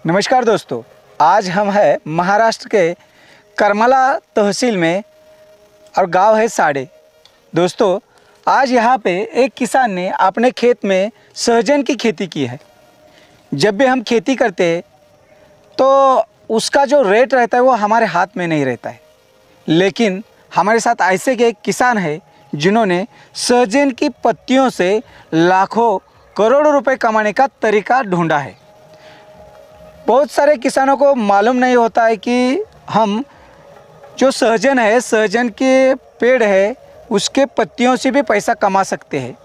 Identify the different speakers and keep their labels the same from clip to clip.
Speaker 1: नमस्कार दोस्तों, आज हम हैं महाराष्ट्र के करमाला तहसील में और गांव है साड़े। दोस्तों, आज यहाँ पे एक किसान ने अपने खेत में सहजन की खेती की है। जब भी हम खेती करते हैं तो उसका जो रेट रहता है वो हमारे हाथ में नहीं रहता है, लेकिन हमारे साथ ऐसे के एक किसान है जिन्होंने सहजन की पत्तियों से लाखों करोड़ों रुपए कमाने का तरीका ढूंढा है। बहुत सारे किसानों को मालूम नहीं होता है कि हम जो सहजन है, सहजन के पेड़ है, उसके पत्तियों से भी पैसा कमा सकते हैं।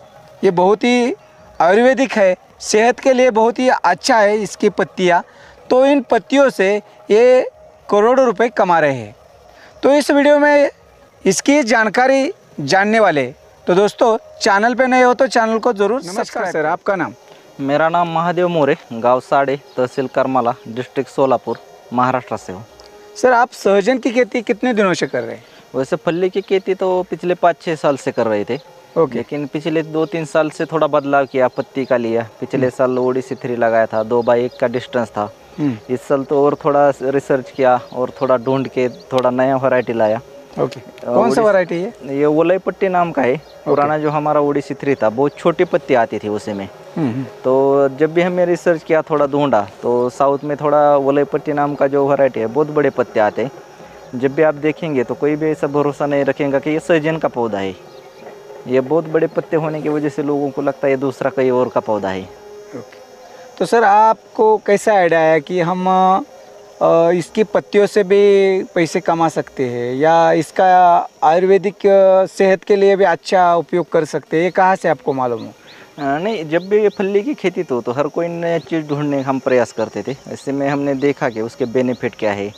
Speaker 1: ये बहुत ही आयुर्वेदिक है, सेहत के लिए बहुत ही अच्छा है इसकी पत्तियाँ। तो इन पत्तियों से ये करोड़ों रुपए कमा रहे हैं। तो इस वीडियो में इसकी जानकारी जानने वाले। तो दोस्तों, चैनल पे नए हो तो चैनल को ज़रूर सब्सक्राइब। सर, आपका नाम?
Speaker 2: मेरा नाम महादेव मोरे, गांव साड़े, तहसील करमाला, डिस्ट्रिक्ट सोलापुर, महाराष्ट्र से हूँ।
Speaker 1: सर, आप सहजन की खेती कितने दिनों से कर रहे हैं?
Speaker 2: वैसे फल्ली की खेती तो पिछले 5-6 साल से कर रहे थे।
Speaker 1: ओके।
Speaker 2: लेकिन पिछले 2-3 साल से थोड़ा बदलाव किया, पत्ती का लिया। पिछले साल ओडिसी 3 लगाया था, 2x1 का डिस्टेंस था। इस साल तो और थोड़ा रिसर्च किया और थोड़ा ढूंढ के थोड़ा नया वैरायटी लाया।
Speaker 1: ओके। कौन सा वैरायटी है?
Speaker 2: ये वलय पट्टी नाम का है। पुराना जो हमारा ओडिसी 3 था, बहुत छोटी पत्ती आती थी उसी में। तो जब भी हमने रिसर्च किया, थोड़ा ढूंढा, तो साउथ में थोड़ा वलय पट्टी नाम का जो वैरायटी है, बहुत बड़े पत्ते आते हैं। जब भी आप देखेंगे तो कोई भी ऐसा भरोसा नहीं रखेगा कि ये सहजन का पौधा है। ये बहुत बड़े पत्ते होने की वजह से लोगों को लगता है ये दूसरा कहीं और का पौधा है।
Speaker 1: ओके। तो सर, आपको कैसा आइडिया आया कि हम इसकी पत्तियों से भी पैसे कमा सकते हैं या इसका आयुर्वेदिक सेहत के लिए भी अच्छा उपयोग कर सकते हैं? ये कहाँ से आपको मालूम हो?
Speaker 2: नहीं, जब भी ये फल्ली की खेती तो हर कोई नया चीज़ ढूंढने का हम प्रयास करते थे। ऐसे में हमने देखा कि उसके बेनिफिट क्या है,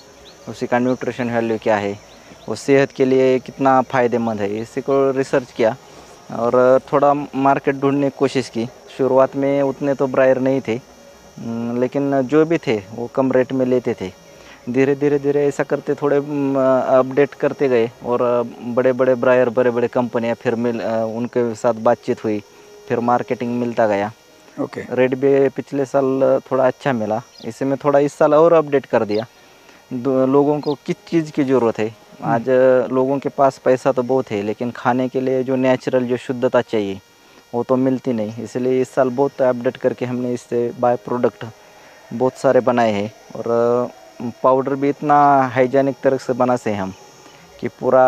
Speaker 2: उसी का न्यूट्रिशन वैल्यू क्या है, वो सेहत के लिए कितना फ़ायदेमंद है, इसी को रिसर्च किया और थोड़ा मार्केट ढूंढने की कोशिश की। शुरुआत में उतने तो ब्रायर नहीं थे, लेकिन जो भी थे वो कम रेट में लेते थे। धीरे धीरे ऐसा करते थोड़े अपडेट करते गए और बड़े बड़े ब्रायर, बड़े बड़े कंपनियां फिर उनके साथ बातचीत हुई, फिर मार्केटिंग मिलता गया।
Speaker 1: ओके।
Speaker 2: रेट भी पिछले साल थोड़ा अच्छा मिला, इसी में थोड़ा इस साल और अपडेट कर दिया। लोगों को किस चीज़ की ज़रूरत है। आज लोगों के पास पैसा तो बहुत है, लेकिन खाने के लिए जो नेचुरल जो शुद्धता चाहिए वो तो मिलती नहीं। इसलिए इस साल बहुत अपडेट करके हमने इससे बाय प्रोडक्ट बहुत सारे बनाए हैं और पाउडर भी इतना हाइजेनिक तरह से बनाते हैं हम कि पूरा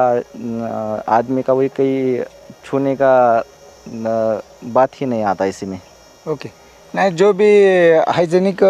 Speaker 2: आदमी का वही कहीं छूने का बात ही नहीं आता इसी में।
Speaker 1: ओके। नहीं, जो भी हाइजेनिक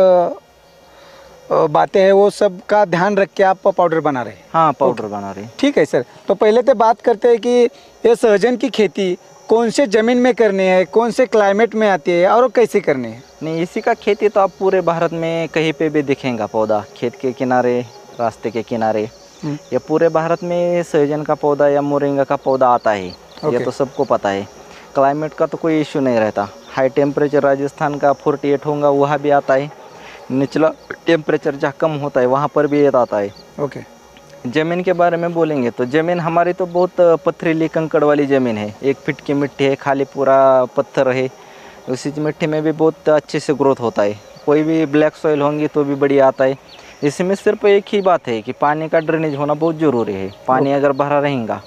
Speaker 1: बातें हैं वो सब का ध्यान रख के आप पाउडर बना रहे हैं?
Speaker 2: हाँ, पाउडर बना रहे हैं।
Speaker 1: ठीक है सर। तो पहले तो बात करते हैं कि ये सहजन की खेती कौन से ज़मीन में करनी है, कौन से क्लाइमेट में आती है और कैसे करनी है?
Speaker 2: नहीं, इसी का खेती तो आप पूरे भारत में कहीं पे भी दिखेगा पौधा, खेत के किनारे, रास्ते के किनारे। ये पूरे भारत में सहजन का पौधा या मोरिंगा का पौधा आता है। ये तो सबको पता है। क्लाइमेट का तो कोई इशू नहीं रहता। हाई टेम्परेचर राजस्थान का 48 होगा, वहाँ भी आता है। निचला टेम्परेचर जहाँ कम होता है वहाँ पर भी ये आता है।
Speaker 1: ओके।
Speaker 2: ज़मीन के बारे में बोलेंगे तो ज़मीन हमारी तो बहुत पथरीली कंकड़ वाली ज़मीन है। 1 फीट की मिट्टी है, खाली पूरा पत्थर है। उसी मिट्टी में भी बहुत अच्छे से ग्रोथ होता है। कोई भी ब्लैक सॉइल होंगी तो भी बढ़िया आता है। इसमें सिर्फ एक ही बात है कि पानी का ड्रेनेज होना बहुत ज़रूरी है। पानी अगर भरा रहेगा,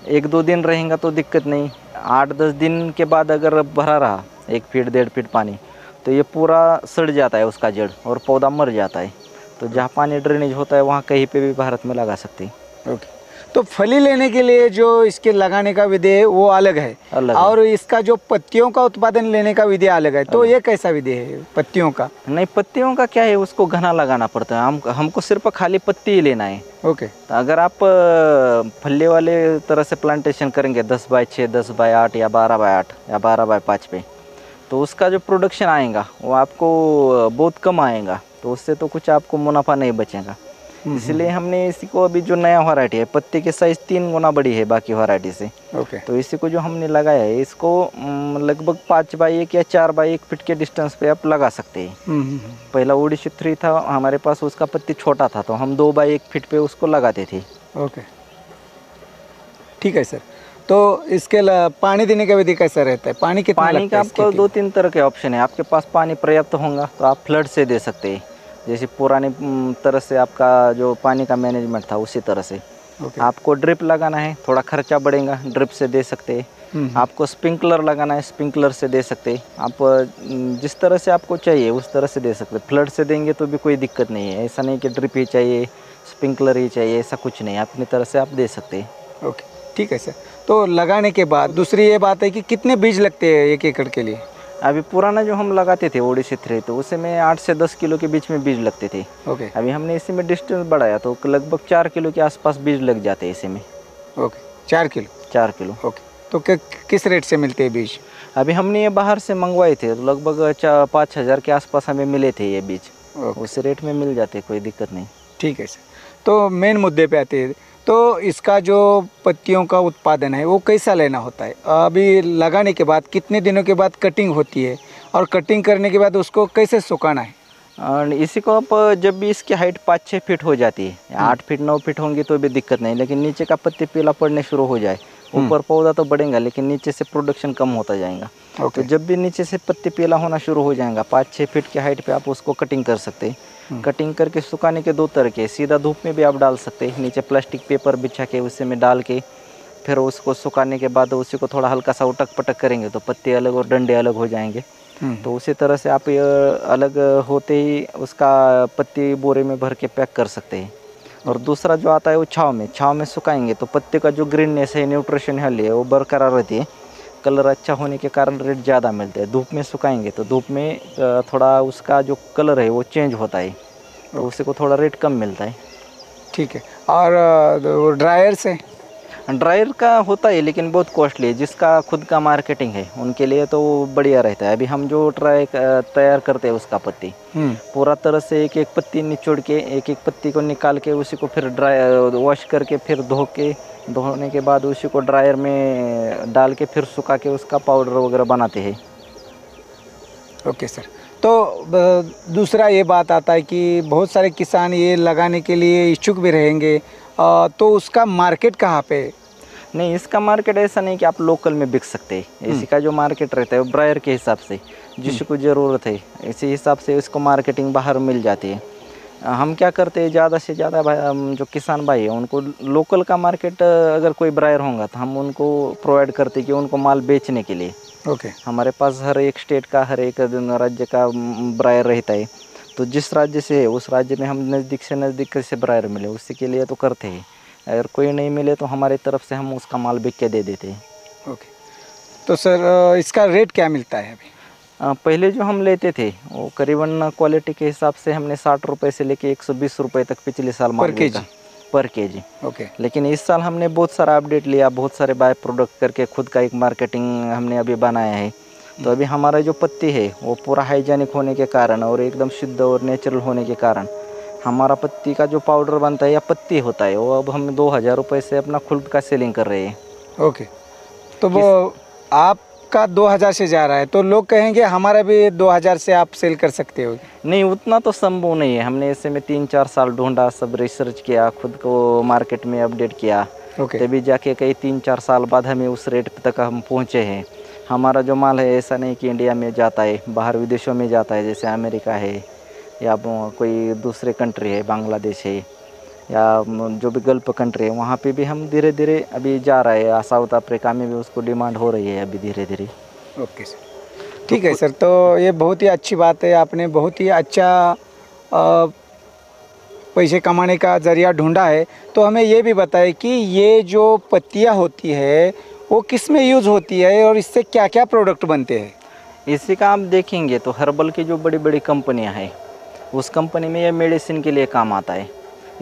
Speaker 2: 1-2 दिन रहेगा तो दिक्कत नहीं। 8-10 दिन के बाद अगर भरा रहा 1 फीट 1.5 फीट पानी, तो ये पूरा सड़ जाता है उसका जड़ और पौधा मर जाता है। तो जहाँ पानी ड्रेनेज होता है वहाँ कहीं पे भी भारत में लगा सकते हैं।
Speaker 1: ओके। तो फली लेने के लिए जो इसके लगाने का विधि है वो अलग है, और इसका जो पत्तियों का उत्पादन लेने का विधि अलग है। तो ये कैसा विधि है पत्तियों का?
Speaker 2: नहीं, पत्तियों का क्या है, उसको घना लगाना पड़ता है। हमको सिर्फ खाली पत्ती ही लेना है।
Speaker 1: ओके।
Speaker 2: तो अगर आप फल्ले वाले तरह से प्लांटेशन करेंगे 10x6, 10x8 या 12x8 या 12x5 पे, तो उसका जो प्रोडक्शन आएगा वो आपको बहुत कम आएगा। तो उससे तो कुछ आपको मुनाफा नहीं बचेगा। इसलिए हमने इसी को अभी जो नया वैरायटी है, पत्ती की साइज़ 3 गुना बड़ी है बाकी वैरायटी से।
Speaker 1: ओके।
Speaker 2: तो इसी को जो हमने लगाया है, इसको लगभग 5x1 या 4x1 फीट के डिस्टेंस पे आप लगा सकते हैं। पहला ओडिसी 3 था हमारे पास, उसका पत्ती छोटा था तो हम 2x1 फीट पे उसको लगाते थे।
Speaker 1: ओके, ठीक है सर। तो इसके पानी देने का विधि कैसा रहता है? पानी कितना
Speaker 2: पानी का आपको 2-3 तरह के ऑप्शन है। आपके पास पानी पर्याप्त होगा तो आप फ्लड से दे सकते हैं, जैसे पुरानी तरह से आपका जो पानी का मैनेजमेंट था उसी तरह से।
Speaker 1: ओके।
Speaker 2: आपको ड्रिप लगाना है, थोड़ा खर्चा बढ़ेगा, ड्रिप से दे सकते हैं। आपको स्प्रिंकलर लगाना है, स्प्रिंकलर से दे सकते हैं। आप जिस तरह से आपको चाहिए उस तरह से दे सकते हैं। फ्लड से देंगे तो भी कोई दिक्कत नहीं है, ऐसा नहीं कि ड्रिप ही चाहिए, स्प्रिंकलर ही चाहिए, ऐसा कुछ नहीं, अपनी तरह से आप दे सकते हैं।
Speaker 1: ओके, ठीक है सर। तो लगाने के बाद दूसरी ये बात है कि कितने बीज लगते हैं 1 एकड़ के लिए?
Speaker 2: अभी पुराना जो हम लगाते थे ओडिसी 3 तो उसमें 8 से 10 किलो के बीच में बीज लगते थे।
Speaker 1: ओके।
Speaker 2: अभी हमने इसी में डिस्टेंस बढ़ाया तो लगभग 4 किलो के आसपास बीज लग जाते हैं इसी में।
Speaker 1: Okay, 4 kilo.
Speaker 2: 4 किलो।
Speaker 1: ओके, तो किस रेट से मिलते हैं बीज?
Speaker 2: अभी हमने ये बाहर से मंगवाए थे तो लगभग 5,000 के आसपास हमें मिले थे ये बीज।
Speaker 1: ओके।
Speaker 2: उस रेट में मिल जाते, कोई दिक्कत नहीं।
Speaker 1: ठीक है सर। तो मेन मुद्दे पे आते हैं, तो इसका जो पत्तियों का उत्पादन है वो कैसा लेना होता है? अभी लगाने के बाद कितने दिनों के बाद कटिंग होती है, और कटिंग करने के बाद उसको कैसे सुखाना है?
Speaker 2: और इसी को आप जब भी इसकी हाइट 5-6 फीट हो जाती है, 8 फीट 9 फीट होंगी तो भी दिक्कत नहीं, लेकिन नीचे का पत्ती पीला पड़ने शुरू हो जाए, ऊपर पौधा तो बढ़ेगा लेकिन नीचे से प्रोडक्शन कम होता जाएगा।
Speaker 1: ओके।
Speaker 2: तो जब भी नीचे से पत्ती पीला होना शुरू हो जाएगा 5-6 फीट की हाइट पे आप उसको कटिंग कर सकते हैं। कटिंग करके सुखाने के 2 तरह के, सीधा धूप में भी आप डाल सकते हैं, नीचे प्लास्टिक पेपर बिछा के उसी में डाल के फिर उसको सुखाने के बाद उसी को थोड़ा हल्का सा उटक पटक करेंगे तो पत्ते अलग और डंडे अलग हो जाएंगे। तो उसी तरह से आप ये अलग होते ही उसका पत्ती बोरे में भर के पैक कर सकते हैं। और दूसरा जो आता है वो छाँव में सुखाएंगे तो पत्ते का जो ग्रीननेस है, न्यूट्रिशन है वो बरकरार रहती है, कलर अच्छा होने के कारण रेट ज़्यादा मिलते हैं। धूप में सुखाएंगे तो धूप में थोड़ा उसका जो कलर है वो चेंज होता है, तो उसी को थोड़ा रेट कम मिलता है।
Speaker 1: ठीक है। और ड्रायर से?
Speaker 2: ड्रायर का होता है लेकिन बहुत कॉस्टली है, जिसका खुद का मार्केटिंग है उनके लिए तो बढ़िया रहता है। अभी हम जो तैयार करते हैं उसका पत्ती पूरा तरह से एक एक पत्ती निचोड़ के एक एक पत्ती को निकाल के उसी को फिर वॉश करके फिर धोने के बाद उसी को ड्रायर में डाल के फिर सुखा के उसका पाउडर वगैरह बनाते हैं।
Speaker 1: Okay sir. तो दूसरा ये बात आता है कि बहुत सारे किसान ये लगाने के लिए इच्छुक भी रहेंगे, तो उसका मार्केट कहाँ पे है?
Speaker 2: नहीं, इसका मार्केट ऐसा नहीं कि आप लोकल में बिक सकते हैं। इसी का जो मार्केट रहता है वो ड्रायर के हिसाब से, जिसको ज़रूरत है इसी हिसाब से इसको मार्केटिंग बाहर मिल जाती है। हम क्या करते हैं, ज़्यादा से ज़्यादा जो किसान भाई है उनको लोकल का मार्केट अगर कोई ब्रायर होगा तो हम उनको प्रोवाइड करते हैं कि उनको माल बेचने के लिए।
Speaker 1: ओके।
Speaker 2: हमारे पास हर एक स्टेट का हर एक राज्य का ब्रायर रहता है, तो जिस राज्य से है उस राज्य में हम नज़दीक से नज़दीक कैसे ब्रायर मिले उसी के लिए तो करते हैं। अगर कोई नहीं मिले तो हमारी तरफ से हम उसका माल बिक के दे देते हैं।
Speaker 1: ओके। तो सर इसका रेट क्या मिलता है अभी?
Speaker 2: पहले जो हम लेते थे वो करीबन क्वालिटी के हिसाब से हमने 60 रुपये से लेके 120 रुपये तक पिछले साल माल बेचा पर केजी।
Speaker 1: ओके।
Speaker 2: लेकिन इस साल हमने बहुत सारा अपडेट लिया, बहुत सारे बाय प्रोडक्ट करके खुद का एक मार्केटिंग हमने अभी बनाया है। तो अभी हमारा जो पत्ती है वो पूरा हाइजेनिक होने के कारण और एकदम शुद्ध और नेचुरल होने के कारण हमारा पत्ती का जो पाउडर बनता है या पत्ती होता है वो अब हम 2000 रुपये से अपना खुद का सेलिंग कर रहे हैं।
Speaker 1: ओके। तो वो आपका 2000 से जा रहा है तो लोग कहेंगे हमारा भी 2000 से आप सेल कर सकते हो?
Speaker 2: नहीं, उतना तो संभव नहीं है। हमने ऐसे में 3-4 साल ढूंढा, सब रिसर्च किया, खुद को मार्केट में अपडेट किया, तभी जाके कई 3-4 साल बाद हमें उस रेट तक हम पहुँचे हैं। हमारा जो माल है ऐसा नहीं कि इंडिया में जाता है, बाहर विदेशों में जाता है, जैसे अमेरिका है या कोई दूसरे कंट्री है, बांग्लादेश है या जो भी गल्फ कंट्री है, वहाँ पे भी हम धीरे धीरे अभी जा रहे हैं। साउथ अफ्रीका में भी उसको डिमांड हो रही है अभी धीरे धीरे।
Speaker 1: ओके सर, ठीक है सर। तो ये बहुत ही अच्छी बात है, आपने बहुत ही अच्छा पैसे कमाने का ज़रिया ढूंढा है। तो हमें ये भी बताएं कि ये जो पत्तियाँ होती है वो किस में यूज़ होती है और इससे क्या क्या प्रोडक्ट बनते हैं?
Speaker 2: इसी का आप देखेंगे तो हर्बल की जो बड़ी बड़ी कंपनियां हैं उस कंपनी में ये मेडिसिन के लिए काम आता है।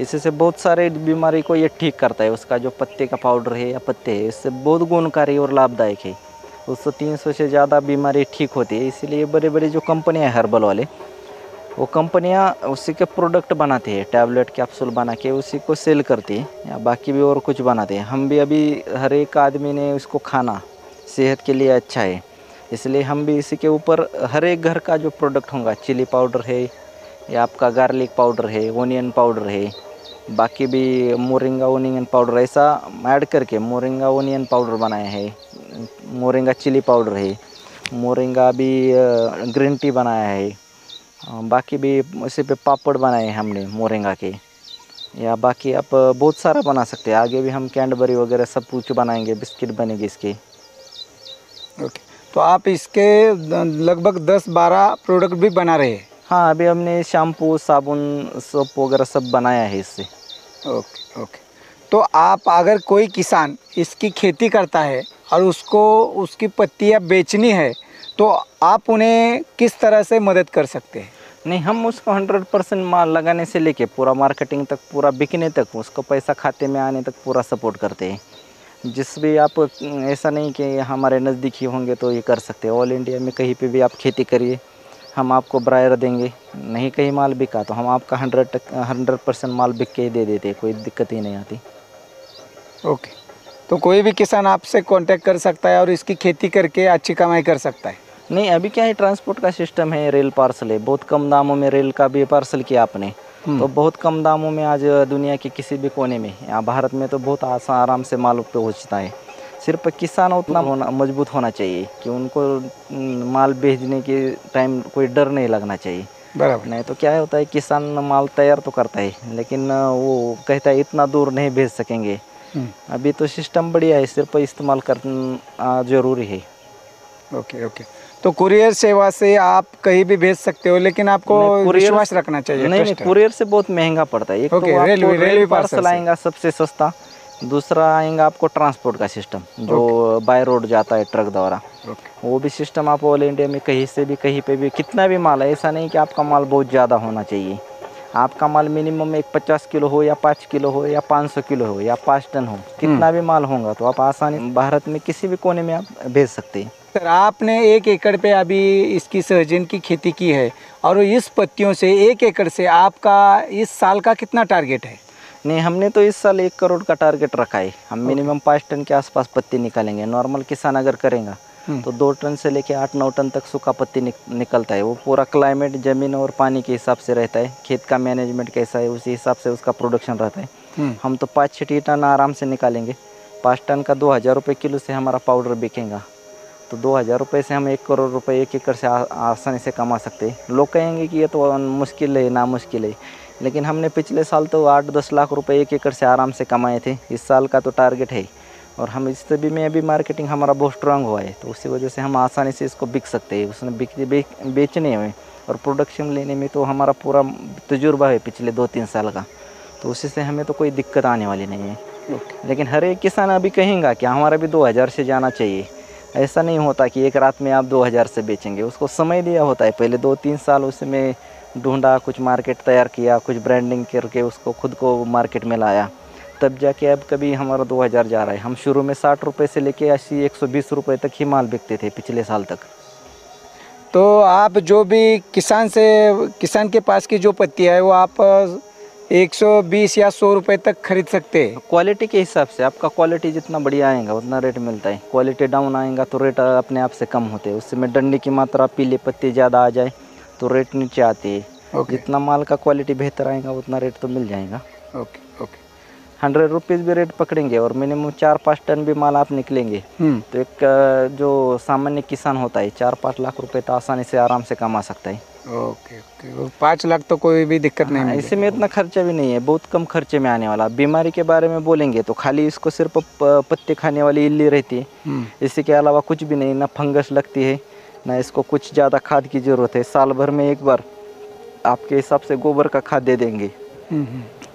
Speaker 2: इससे बहुत सारे बीमारी को ये ठीक करता है। उसका जो पत्ते का पाउडर है या पत्ते है इससे बहुत गुणकारी और लाभदायक है। उससे 300 से ज़्यादा बीमारी ठीक होती है। इसीलिए बड़े बड़े जो कंपनियाँ हैं हर्बल वाले, वो कंपनियाँ उसी के प्रोडक्ट बनाती है, टैबलेट कैप्सूल बना के उसी को सेल करती है या बाकी भी और कुछ बनाते हैं। हम भी अभी हर एक आदमी ने उसको खाना सेहत के लिए अच्छा है, इसलिए हम भी इसी के ऊपर हर एक घर का जो प्रोडक्ट होगा, चिली पाउडर है या आपका गार्लिक पाउडर है, ओनियन पाउडर है, बाकी भी मोरिंगा ओनियन पाउडर ऐसा ऐड करके मोरिंगा ओनियन पाउडर बनाया है, मोरिंगा चिली पाउडर है, मोरिंगा भी ग्रीन टी बनाया है बाकी भी इसी पे पापड़ बनाए हैं हमने मोरिंगा के, या बाकी आप बहुत सारा बना सकते हैं। आगे भी हम कैडबरी वगैरह सब कुछ बनाएंगे, बिस्किट बनेगी इसकी।
Speaker 1: ओके, तो आप इसके लगभग 10-12 प्रोडक्ट भी बना रहे हैं?
Speaker 2: हाँ, अभी हमने शैम्पू, साबुन, सोप वगैरह सब बनाया है इससे।
Speaker 1: Okay okay. तो आप अगर कोई किसान इसकी खेती करता है और उसको उसकी पत्तियां बेचनी है तो आप उन्हें किस तरह से मदद कर सकते हैं?
Speaker 2: नहीं, हम उसको 100% माल लगाने से लेके पूरा मार्केटिंग तक, पूरा बिकने तक, उसको पैसा खाते में आने तक पूरा सपोर्ट करते हैं। जिस भी आप ऐसा नहीं कि हमारे नज़दीक ही होंगे तो ये कर सकते हैं। ऑल इंडिया में कहीं पे भी आप खेती करिए, हम आपको ब्रायर देंगे। नहीं कहीं माल बिका तो हम आपका 100% माल बिक के ही दे देते, कोई दिक्कत ही नहीं आती।
Speaker 1: ओके, तो कोई भी किसान आपसे कांटेक्ट कर सकता है और इसकी खेती करके अच्छी कमाई कर सकता है?
Speaker 2: नहीं, अभी क्या है, ट्रांसपोर्ट का सिस्टम है, रेल पार्सल है, बहुत कम दामों में रेल का भी पार्सल किया आपने तो बहुत कम दामों में आज दुनिया के किसी भी कोने में, यहाँ भारत में तो बहुत आसान आराम से माल पे पहुँचता है। सिर्फ किसान उतना मजबूत होना चाहिए कि उनको माल भेजने के टाइम कोई डर नहीं लगना चाहिए।
Speaker 1: बराबर।
Speaker 2: नहीं तो क्या होता है, किसान माल तैयार तो करता है लेकिन वो कहता है इतना दूर नहीं भेज सकेंगे। अभी तो सिस्टम बढ़िया है, सिर्फ इस्तेमाल करना ज़रूरी है।
Speaker 1: ओके ओके, तो कुरियर सेवा से आप कहीं भी भेज सकते हो, लेकिन आपको विश्वास रखना चाहिए।
Speaker 2: नहीं, कुरियर से बहुत महंगा पड़ता है। एक तो आपको रेलवे पार्सल आएगा सबसे सस्ता, दूसरा आएगा आपको ट्रांसपोर्ट का सिस्टम जो बाय रोड जाता है ट्रक द्वारा। वो भी सिस्टम आप ऑल इंडिया में कहीं से भी कहीं पे भी कितना भी माल है, ऐसा नहीं कि आपका माल बहुत ज़्यादा होना चाहिए। आपका माल मिनिमम एक 50 किलो हो या 5 किलो हो या 500 किलो हो या 5 टन हो, कितना भी माल होगा तो आप आसानी भारत में किसी भी कोने में आप भेज सकते हैं।
Speaker 1: सर, आपने 1 एकड़ पे अभी इसकी सहजन की खेती की है और इस पत्तियों से 1 एकड़ से आपका इस साल का कितना टारगेट है?
Speaker 2: नहीं, हमने तो इस साल 1 करोड़ का टारगेट रखा है। हम मिनिमम 5 टन के आसपास पत्ती निकालेंगे। नॉर्मल किसान अगर करेगा तो 2 टन से लेके 8-9 टन तक सूखा पत्ती निकलता है। वो पूरा क्लाइमेट, ज़मीन और पानी के हिसाब से रहता है, खेत का मैनेजमेंट कैसा है उसी हिसाब से उसका प्रोडक्शन रहता है। हम तो 5-6 टन आराम से निकालेंगे। 5 टन का 2000 रुपये किलो से हमारा पाउडर बिकेगा, तो 2000 रुपये से हम 1 करोड़ रुपये 1 एकड़ से आसानी से कमा सकते हैं। लोग कहेंगे कि ये तो मुश्किल है, नामुश्किल है, लेकिन हमने पिछले साल तो 8-10 लाख रुपए 1 एकड़ से आराम से कमाए थे। इस साल का तो टारगेट है और हम इस सभी में अभी मार्केटिंग हमारा बहुत स्ट्रांग हुआ है, तो उसी वजह से हम आसानी से इसको बिक सकते हैं। उसने बेचने में और प्रोडक्शन लेने में तो हमारा पूरा तजुर्बा है पिछले 2-3 साल का, तो उसी से हमें तो कोई दिक्कत आने वाली नहीं है। लेकिन हर एक किसान अभी कहेगा कि हमारा भी 2000 से जाना चाहिए। ऐसा नहीं होता कि एक रात में आप 2000 से बेचेंगे, उसको समय दिया होता है। पहले 2-3 साल उसमें ढूंढा, कुछ मार्केट तैयार किया, कुछ ब्रांडिंग करके उसको खुद को मार्केट में लाया, तब जाके अब कभी हमारा 2000 जा रहा है। हम शुरू में 60 रुपये से लेके 80-120 रुपये तक ही माल बिकते थे पिछले साल तक।
Speaker 1: तो आप जो भी किसान के पास की जो पत्ती है वो आप 120 या 100 रुपये तक खरीद सकते हैं।
Speaker 2: क्वालिटी के हिसाब से, आपका क्वालिटी जितना बढ़िया आएगा उतना रेट मिलता है। क्वालिटी डाउन आएगा तो रेट अपने आप से कम होते हैं। उसमें डंडी की मात्रा, पीले पत्ते ज़्यादा आ जाए तो रेट नीचे आती है। जितना माल का क्वालिटी बेहतर आएगा उतना रेट तो मिल जाएगा।
Speaker 1: ओके ओके,
Speaker 2: 100 रुपीज़ भी रेट पकड़ेंगे और मिनिमम 4-5 टन भी माल आप निकलेंगे तो एक जो सामान्य किसान होता है 4-5 लाख रुपए तो आसानी से आराम से कमा सकता है।
Speaker 1: ओके ओके, 5 लाख तो कोई भी दिक्कत नहीं है।
Speaker 2: इसमें इतना खर्चा भी नहीं है, बहुत कम खर्चे में आने वाला। बीमारी के बारे में बोलेंगे तो खाली इसको सिर्फ पत्ते खाने वाली इल्ली रहती है, इसके अलावा कुछ भी नहीं। ना फंगस लगती है, ना इसको कुछ ज़्यादा खाद की ज़रूरत है। साल भर में एक बार आपके हिसाब से गोबर का खाद दे देंगे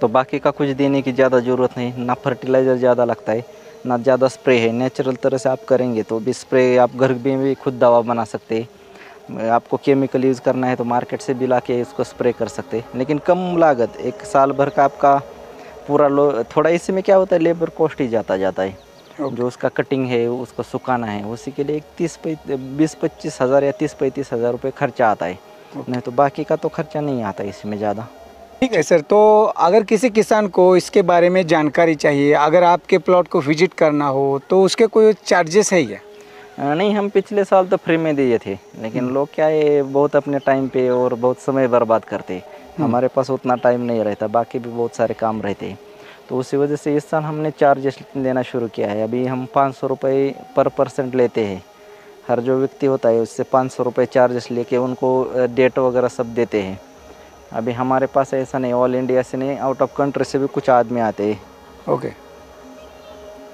Speaker 2: तो बाकी का कुछ देने की ज़्यादा ज़रूरत नहीं। ना फर्टिलाइज़र ज़्यादा लगता है, ना ज़्यादा स्प्रे है। नेचुरल तरह से आप करेंगे तो भी स्प्रे आप घर में भी खुद दवा बना सकते हैं। आपको केमिकल यूज़ करना है तो मार्केट से भी ला के इसको स्प्रे कर सकते हैं, लेकिन कम लागत। एक साल भर का आपका पूरा थोड़ा इसमें क्या होता है, लेबर कॉस्ट ही जाता है। जो उसका कटिंग है उसको सुखाना है, उसी के लिए 20-25 हज़ार या 30-35 हज़ार रुपये खर्चा आता है। नहीं तो बाकी का तो खर्चा नहीं आता इसमें ज़्यादा।
Speaker 1: ठीक है सर, तो अगर किसी किसान को इसके बारे में जानकारी चाहिए, अगर आपके प्लॉट को विजिट करना हो तो उसके कोई चार्जेस है क्या?
Speaker 2: नहीं, हम पिछले साल तो फ्री में दिए थे, लेकिन लोग क्या है बहुत अपने टाइम पे और बहुत समय बर्बाद करते। हमारे पास उतना टाइम नहीं रहता, बाकी भी बहुत सारे काम रहते, तो उसी वजह से इस साल हमने चार्जेस लेना शुरू किया है। अभी हम 500 रुपये पर पर्सेंट लेते हैं हर जो व्यक्ति होता है उससे 500 रुपये चार्जेस लेके उनको डेट वगैरह सब देते हैं। अभी हमारे पास ऐसा नहीं, ऑल इंडिया से नहीं, आउट ऑफ कंट्री से भी कुछ आदमी आते हैं।
Speaker 1: ओके,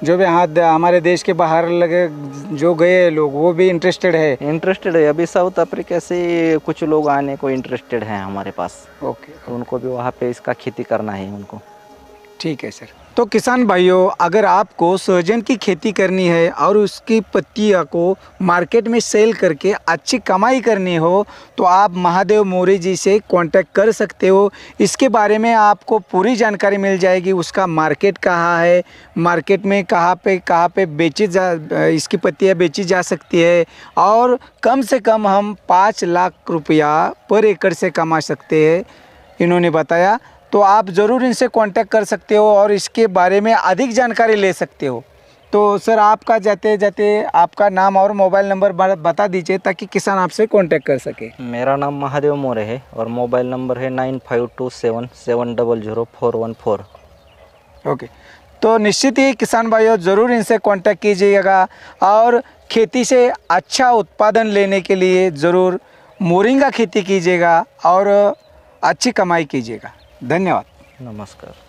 Speaker 1: जो भी हाथ हमारे देश के बाहर लगे जो गए लोग वो भी इंटरेस्टेड है।
Speaker 2: अभी साउथ अफ्रीका से कुछ लोग आने को इंटरेस्टेड हैं हमारे पास।
Speaker 1: ओके,
Speaker 2: तो उनको भी वहाँ पे इसका खेती करना है उनको।
Speaker 1: ठीक है सर। तो किसान भाइयों, अगर आपको सहजन की खेती करनी है और उसकी पत्तियां को मार्केट में सेल करके अच्छी कमाई करनी हो तो आप महादेव मोरे जी से कांटेक्ट कर सकते हो। इसके बारे में आपको पूरी जानकारी मिल जाएगी। उसका मार्केट कहाँ है, मार्केट में कहाँ पे इसकी पत्तियां बेची जा सकती है, और कम से कम हम 5 लाख रुपया पर एकड़ से कमा सकते हैं, इन्होंने बताया। तो आप ज़रूर इनसे कांटेक्ट कर सकते हो और इसके बारे में अधिक जानकारी ले सकते हो। तो सर, आपका जाते जाते आपका नाम और मोबाइल नंबर बता दीजिए ताकि किसान आपसे कांटेक्ट कर सके।
Speaker 2: मेरा नाम महादेव मोरे है और मोबाइल नंबर है 9527700414।
Speaker 1: ओके, तो निश्चित ही किसान भाइयों ज़रूर इनसे कांटेक्ट कीजिएगा और खेती से अच्छा उत्पादन लेने के लिए ज़रूर मोरिंगा खेती कीजिएगा और अच्छी कमाई कीजिएगा। धन्यवाद।
Speaker 2: नमस्कार।